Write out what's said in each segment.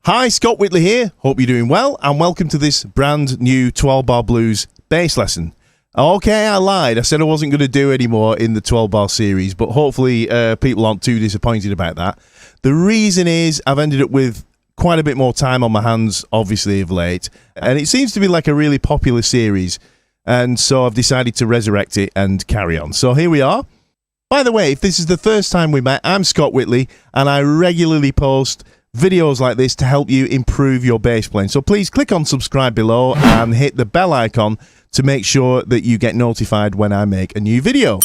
Hi, Scott Whitley here. Hope you're doing well, and welcome to this brand new 12-bar blues bass lesson. Okay, I lied. I said I wasn't going to do any more in the 12-bar series, but hopefully people aren't too disappointed about that. The reason is I've ended up with quite a bit more time on my hands, obviously, of late, and it seems to be like a really popular series, and so I've decided to resurrect it and carry on. So here we are. By the way, if this is the first time we met, I'm Scott Whitley, and I regularly post videos like this to help you improve your bass playing. So please click on subscribe below and hit the bell icon to make sure that you get notified when I make a new video.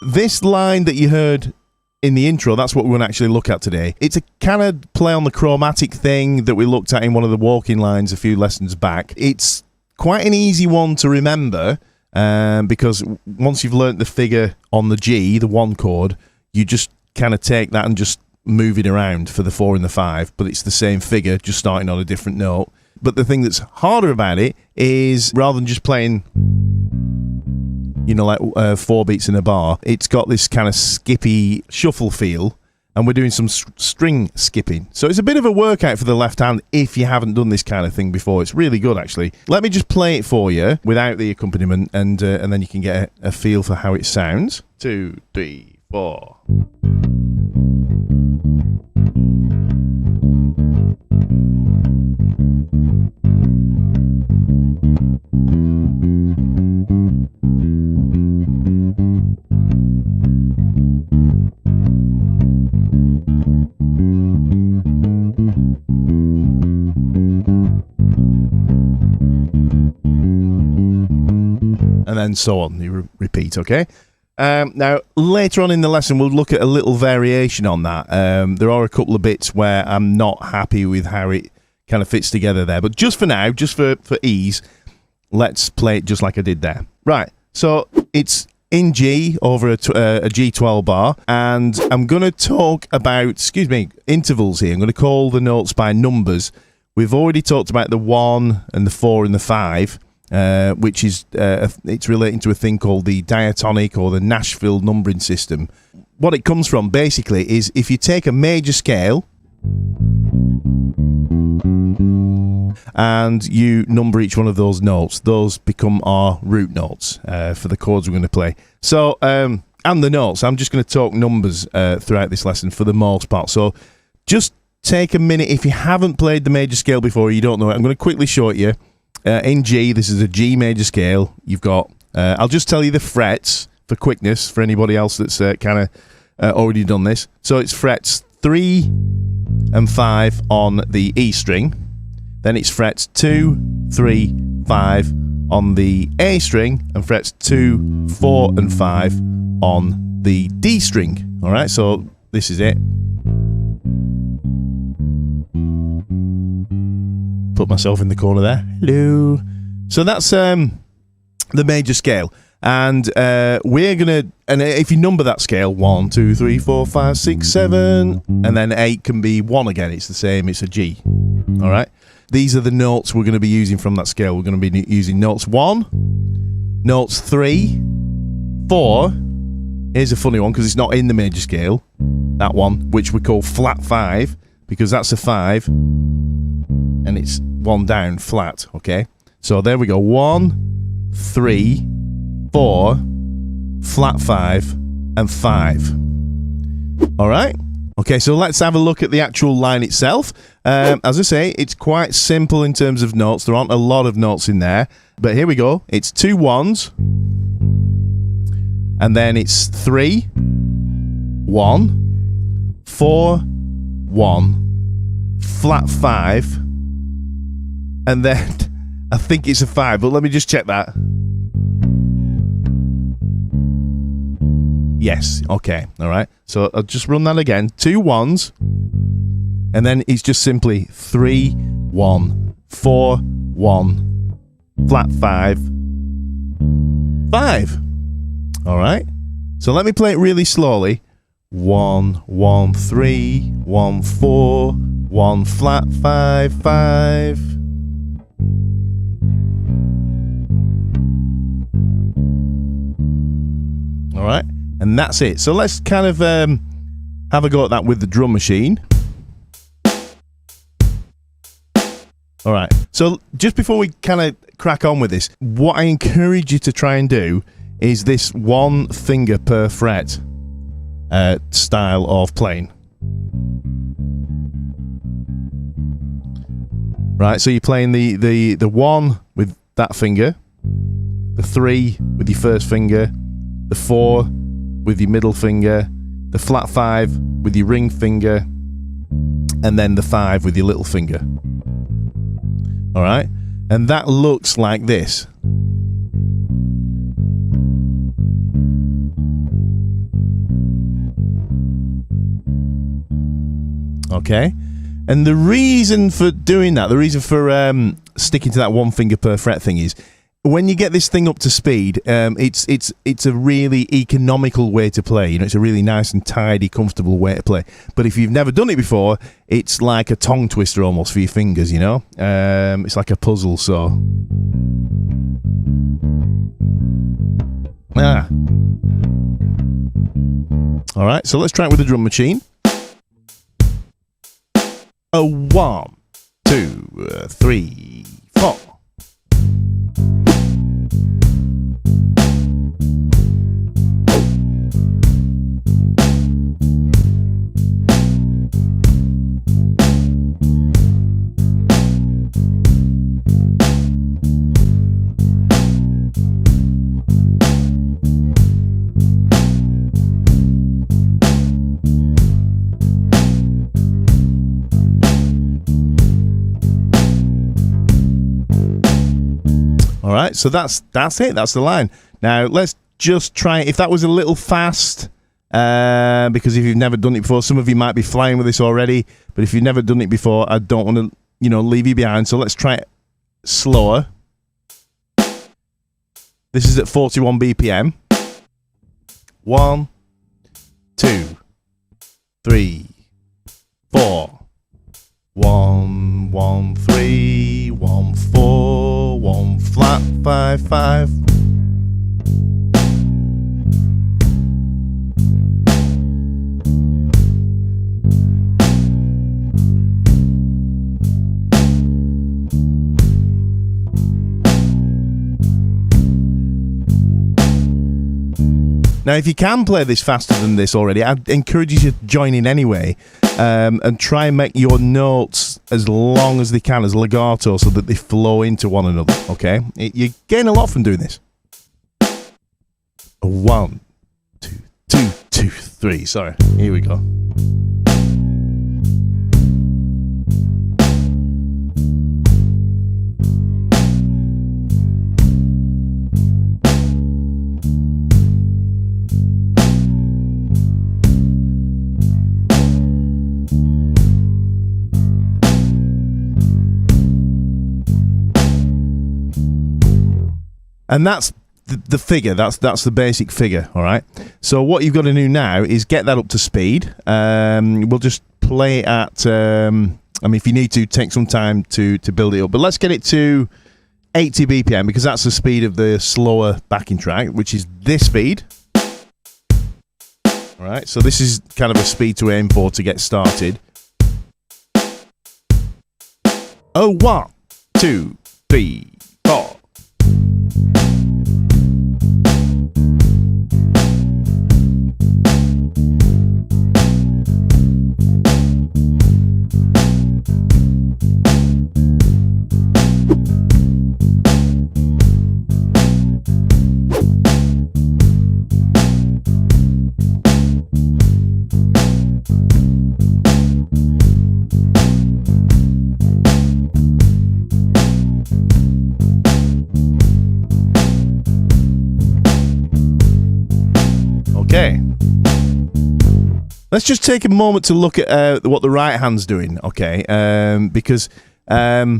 This line that you heard in the intro, that's what we're going to actually look at today. It's a kind of play on the chromatic thing that we looked at in one of the walking lines a few lessons back. It's quite an easy one to remember because once you've learnt the figure on the G, the 1 chord, you just kind of take that and just move it around for the 4 and the 5, but it's the same figure, just starting on a different note. But the thing that's harder about it is rather than just playing, you know, like 4 beats in a bar, it's got this kind of skippy shuffle feel, and we're doing some string skipping. So it's a bit of a workout for the left hand if you haven't done this kind of thing before. It's really good, actually. Let me just play it for you without the accompaniment, and then you can get a feel for how it sounds. 2, 3, 4. And then so on, you repeat, okay? Now, later on in the lesson, we'll look at a little variation on that. There are a couple of bits where I'm not happy with how it kind of fits together there. But just for now, just for ease, let's play it just like I did there. Right, so it's in G over a G12 bar, and I'm going to talk about, intervals here. I'm going to call the notes by numbers. We've already talked about the 1 and the 4 and the 5. Which is it's relating to a thing called the diatonic or the Nashville numbering system. What it comes from basically is if you take a major scale and you number each one of those notes, those become our root notes for the chords we're going to play. So and the notes, I'm just going to talk numbers throughout this lesson for the most part. So just take a minute. If you haven't played the major scale before, you don't know it, I'm going to quickly show it you. In G, this is a G major scale. You've got, I'll just tell you the frets for quickness for anybody else that's kind of already done this. So it's frets 3 and 5 on the E string. Then it's frets 2, 3, 5 on the A string, and frets 2, 4, and 5 on the D string. All right, so this is it. Put myself in the corner there. Hello. So that's the major scale, and we're gonna. And if you number that scale, 1, 2, 3, 4, 5, 6, 7, and then 8 can be 1 again. It's the same. It's a G. All right. These are the notes we're going to be using from that scale. We're going to be using notes 1, notes 3, 4. Here's a funny one because it's not in the major scale. That one, which we call flat 5, because that's a 5. And it's 1 down flat, okay? So there we go. 1, 3, 4, flat 5, and 5. All right? Okay, so let's have a look at the actual line itself. As I say, it's quite simple in terms of notes. There aren't a lot of notes in there. But here we go. It's 2 1s. And then it's 3, 1, 4, 1, flat 5. And then I think it's a 5, but let me just check that. Yes, okay, all right. So I'll just run that again. 2 1s, and then it's just simply 3, 1, 4, 1, flat 5, 5. All right. So let me play it really slowly. 1, 1, 3, 1, 4, 1, flat 5, 5. All right, and that's it. So let's kind of have a go at that with the drum machine. All right. So just before we kind of crack on with this, what I encourage you to try and do is this one finger per fret style of playing. Right. So you're playing the 1 with that finger, the 3 with your first finger, the 4 with your middle finger, the flat 5 with your ring finger, and then the 5 with your little finger. All right, and that looks like this. Okay, and the reason for doing that, the reason for sticking to that one finger per fret thing is, when you get this thing up to speed, it's a really economical way to play. You know, it's a really nice and tidy, comfortable way to play. But if you've never done it before, it's like a tongue twister almost for your fingers. You know, it's like a puzzle. So, all right. So let's try it with the drum machine. 1, 2, 3, 4. All right, so that's it. That's the line. Now let's just try. If that was a little fast, because if you've never done it before, some of you might be flying with this already. But if you've never done it before, I don't want to, leave you behind. So let's try it slower. This is at 41 BPM. 1, 2, 3, 4. 1, 1, 3, 1, 4, 1 flat, 5, 5. Now, if you can play this faster than this already, I'd encourage you to join in anyway, and try and make your notes as long as they can, as legato, so that they flow into one another, okay? You gain a lot from doing this. 1, 2, 2, 2, 3. Sorry, here we go. And that's the figure. That's the basic figure. All right. So what you've got to do now is get that up to speed. We'll just play at. If you need to, take some time to build it up. But let's get it to 80 BPM, because that's the speed of the slower backing track, which is this speed. All right. So this is kind of a speed to aim for to get started. 1, 2, 3, 4. Okay. Let's just take a moment to look at what the right hand's doing, okay? Because that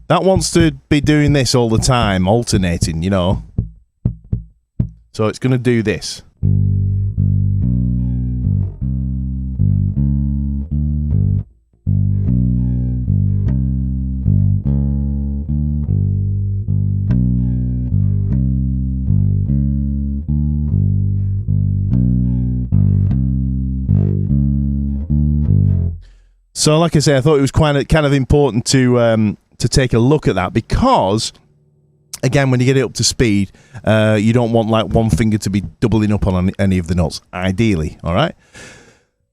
wants to be doing this all the time, alternating, So it's going to do this. So, like I say, I thought it was kind of important to to take a look at that, because again, when you get it up to speed, you don't want like one finger to be doubling up on any of the notes, ideally. All right.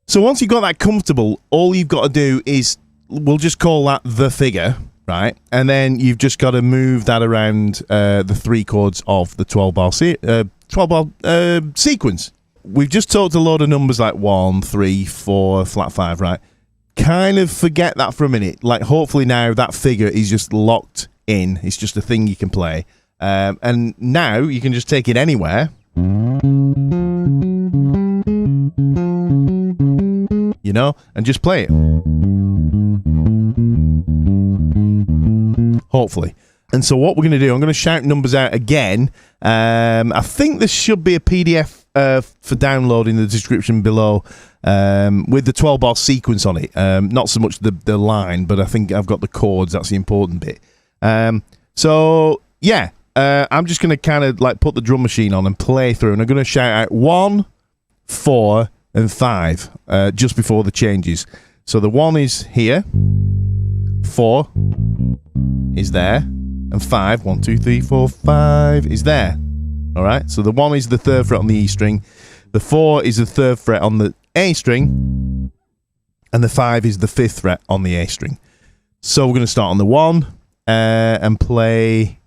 So once you've got that comfortable, all you've got to do is, we'll just call that the figure, right? And then you've just got to move that around the 3 chords of the 12-bar sequence. We've just talked a load of numbers like 1, 3, 4, flat 5, right? Kind of forget that for a minute. Like, hopefully now that figure is just locked in. It's just a thing you can play. And now you can just take it anywhere. You know, and just play it. Hopefully. And so what we're going to do, I'm going to shout numbers out again. I think there should be a PDF for download in the description below with the 12-bar sequence on it. Not so much the line, but I think I've got the chords. That's the important bit. So, yeah, I'm just going to kind of like put the drum machine on and play through. And I'm going to shout out 1, 4, and 5 just before the changes. So the 1 is here. 4 is there. And 5, 1, 2, 3, 4, 5 is there. All right. So the 1 is the 3rd fret on the E string. The 4 is the 3rd fret on the A string. And the 5 is the 5th fret on the A string. So we're going to start on the 1 and play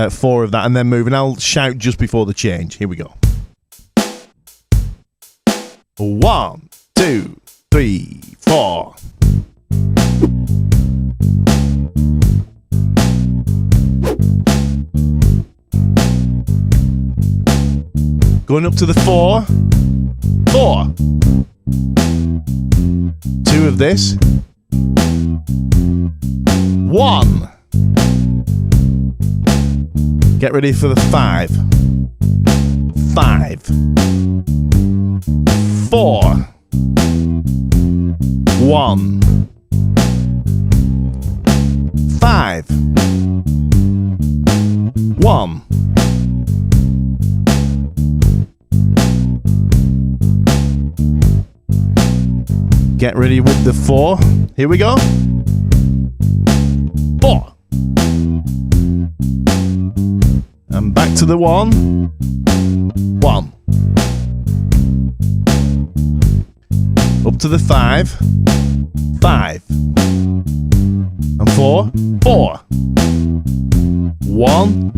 4 of that and then move. And I'll shout just before the change. Here we go. 1, 2, 3, 4. Going up to the 4. 4. 2 of this. 1. Get ready for the 5. 5. 4. 1. 5. 1. Get ready with the 4. Here we go. 4. And back to the 1. 1. Up to the 5. 5. And 4. 4. 1.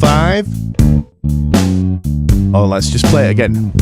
5. Oh, let's just play it again.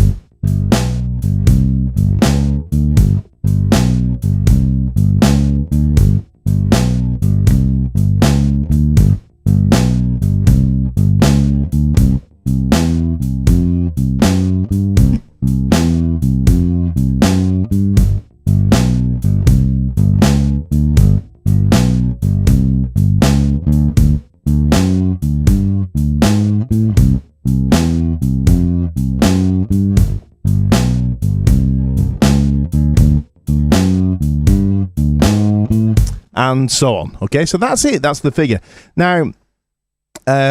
And so on. Okay, so that's it. That's the figure. Now,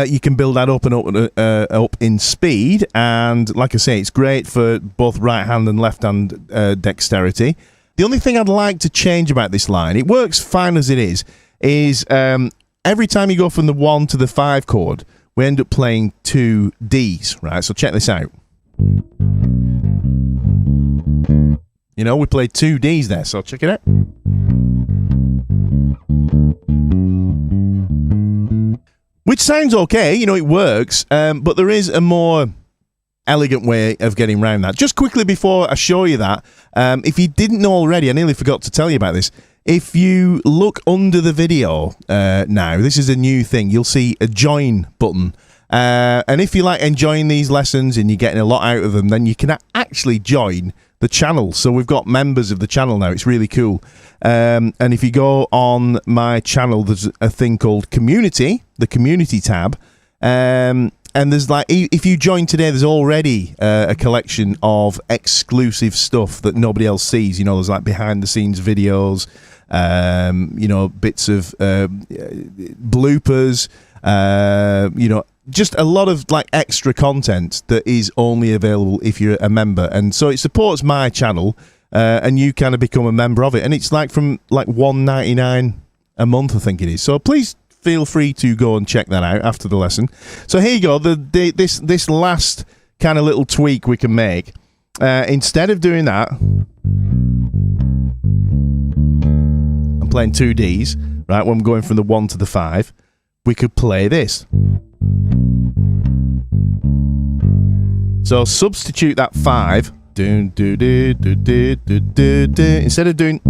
you can build that up and up in speed, and like I say, it's great for both right hand and left hand dexterity. The only thing I'd like to change about this line, it works fine as it is every time you go from the 1 to the 5 chord, we end up playing 2 Ds, right? So check this out. You know, we played 2 Ds there, so check it out. Which sounds okay, you know, it works, but there is a more elegant way of getting around that. Just quickly before I show you that, if you didn't know already, I nearly forgot to tell you about this. If you look under the video now, this is a new thing, you'll see a join button. And if you like enjoying these lessons and you're getting a lot out of them, then you can actually join the channel. So we've got members of the channel now. It's really cool. And if you go on my channel, there's a thing called Community, the Community tab. And there's like, if you join today, there's already a collection of exclusive stuff that nobody else sees. You know, there's like behind the scenes videos, you know, bits of bloopers, you know, just a lot of like extra content that is only available if you're a member. And so it supports my channel. and you kind of become a member of it. And it's like from like $1.99 a month, I think it is. So please feel free to go and check that out after the lesson. So here you go. This last kind of little tweak we can make. Instead of doing that, I'm playing 2 Ds, right? When I'm going from the 1 to the 5, we could play this. So substitute that 5. Instead of doing,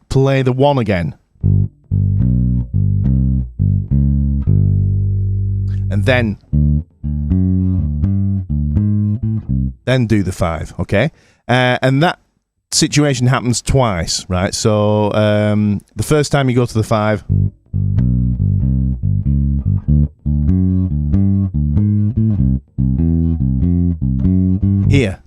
play the 1 again. And then do the 5, okay? And that situation happens twice, right? So the first time you go to the 5, here.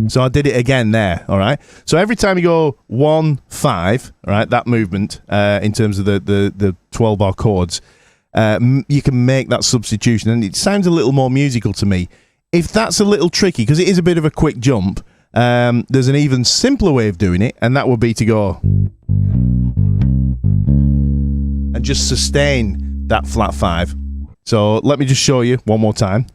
So I did it again there, all right? So every time you go 1, 5, all right, that movement in terms of the 12-bar chords, you can make that substitution, and it sounds a little more musical to me. If that's a little tricky, because it is a bit of a quick jump, there's an even simpler way of doing it, and that would be to go and just sustain that flat 5. So let me just show you one more time.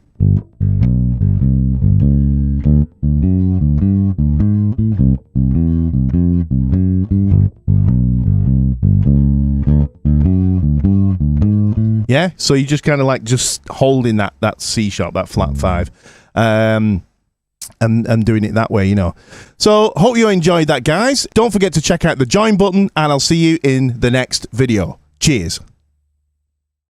Yeah, so you just kind of like just holding that C sharp, that flat 5, and doing it that way, you know. So hope you enjoyed that, guys. Don't forget to check out the join button, and I'll see you in the next video. Cheers.